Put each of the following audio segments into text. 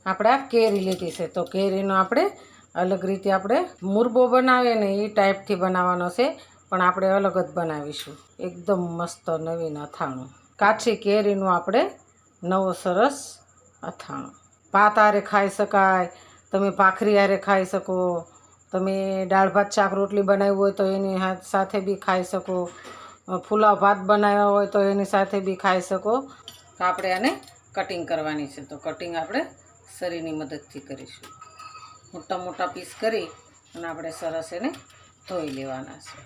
આપણે આ કેરી લીધી છે, તો કેરીનો આપણે અલગ રીતે આપણે મુરબો બનાવીએ ને એ ટાઈપથી બનાવવાનો છે, પણ આપણે અલગ જ બનાવીશું. એકદમ મસ્ત નવીન અથાણું, કાચી કેરીનું આપણે નવો સરસ અથાણું. ભાત હારે ખાઈ શકાય, તમે ભાખરી હારે ખાઈ શકો, તમે દાળ ભાત શાક રોટલી બનાવી હોય તો એની સાથે બી ખાઈ શકો, ફુલાવ ભાત બનાવ્યા હોય તો એની સાથે બી ખાઈ શકો. તો આપણે આને કટિંગ કરવાની છે, તો કટિંગ આપણે સરીની મદદથી કરીશું. મોટા મોટા પીસ કરી અને આપણે સરસ એને ધોઈ લેવાના છે.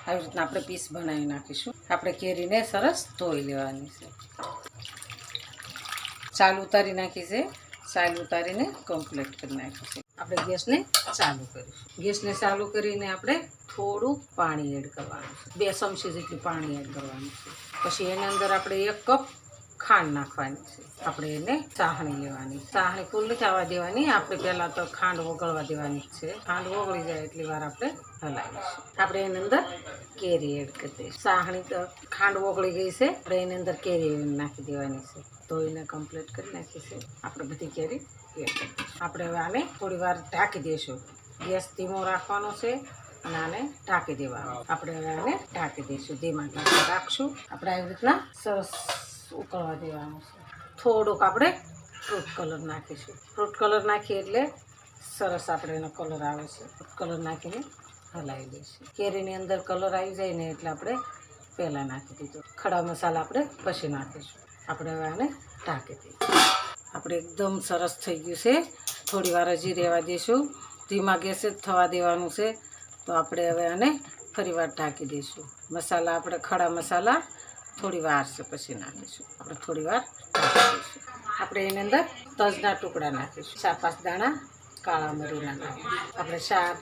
આવી રીતના આપણે પીસ બનાવી નાખીશું. આપણે કેરીને સરસ ધોઈ લેવાની છે. ચાલ ઉતારી નાખી છે, ચાલ ઉતારીને કમ્પ્લીટ કરી નાખી છે. આપણે ગેસને ચાલુ કરીશું. ગેસને ચાલુ કરીને આપણે થોડું પાણી એડ કરવાનું છે, 2 ચમચી જેટલું પાણી એડ કરવાનું છે. પછી એની અંદર આપણે 1 કપ ખાંડ નાખવાની છે. આપણે એને ચાસણી લેવાની, ચાસણી ફૂલ નથી આવવા દેવાની, આપણે પહેલાં તો ખાંડ ઓગળવા દેવાની છે. ખાંડ ઓગળી જાય એટલી વાર આપણે હલાવીશું. આપણે એની અંદર કેરી એડ કરી દઈશું. ચાસણી તો ખાંડ ઓગળી ગઈ છે, આપણે એની અંદર કેરી નાખી દેવાની છે. તો એને કમ્પ્લીટ કરી નાખી છે આપણે બધી કેરી એડ કરી. આપણે હવે આને થોડી વાર ઢાંકી દઈશું. ગેસ ધીમો રાખવાનો છે અને આને ઢાંકી દેવાનું. આપણે હવે આને ઢાંકી દઈશું, ધીમા ઢાંકી રાખશું. આપણે આવી રીતના સરસ ઉકળવા દેવાનું છે. થોડુંક આપણે ફ્રૂટ કલર નાખીશું. ફ્રૂટ કલર નાખીએ એટલે સરસ આપણે એનો કલર આવે છે. ફ્રૂટ કલર નાખીને હલાવી દઈશું. કેરીની અંદર કલર આવી જાય ને એટલે આપણે પહેલાં નાખી દીધું. ખડા મસાલા આપણે પછી નાખીશું. આપણે હવે આને ઢાંકી દઈશું. આપણે એકદમ સરસ થઈ ગયું છે. થોડી વાર હજી રહેવા દઈશું, ધીમા ગેસે જ થવા દેવાનું છે. તો આપણે હવે આને ફરી વાર ઢાંકી દઈશું. મસાલા આપણે ખડા મસાલા થોડી વાર છે પછી નાખીશું. આપણે થોડી વાર ઢાંકી દઈશું. આપણે એની અંદર તજના ટુકડા નાખીશું, 4-5 દાણા કાળા મરીના નાખીશું. આપણે 4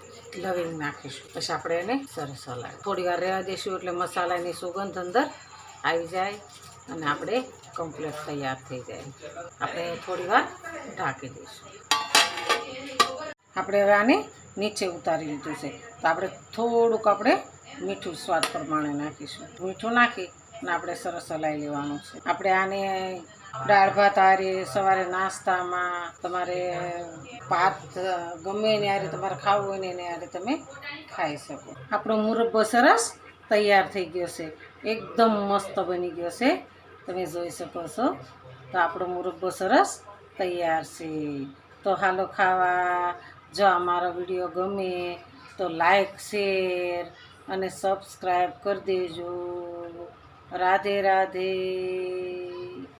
લવિંગ નાખીશું. પછી આપણે એને સરસ હલાવી થોડી વાર રહેવા દઈશું એટલે મસાલાની સુગંધ અંદર આવી જાય અને આપણે કમ્પ્લીટ તૈયાર થઈ જાય. આપણે થોડી વાર ઢાંકી દઈશું. આપણે હવે આને નીચે ઉતારી લીધું છે, તો આપણે થોડુંક આપણે મીઠું સ્વાદ પ્રમાણે નાખીશું. મીઠું નાખી અને આપણે સરસ હલાવી લેવાનું છે. આપણે આને દાળ ભાત હારે, સવારે નાસ્તામાં, તમારે ભાત ગમે એને હારે તમારે ખાવું હોય ને એને હારે તમે ખાઈ શકો. આપણો મુરબ્બો સરસ તૈયાર થઈ ગયો છે, એકદમ મસ્ત બની ગયો છે. તમે જોઈ શકો છો. તો આપણો મુરબ્બો સરસ તૈયાર છે. તો હાલો ખાવા. જો અમારો વિડીયો ગમે તો લાઈક, શેર અને સબસ્ક્રાઈબ કરી દેજો. રાધે રાધે.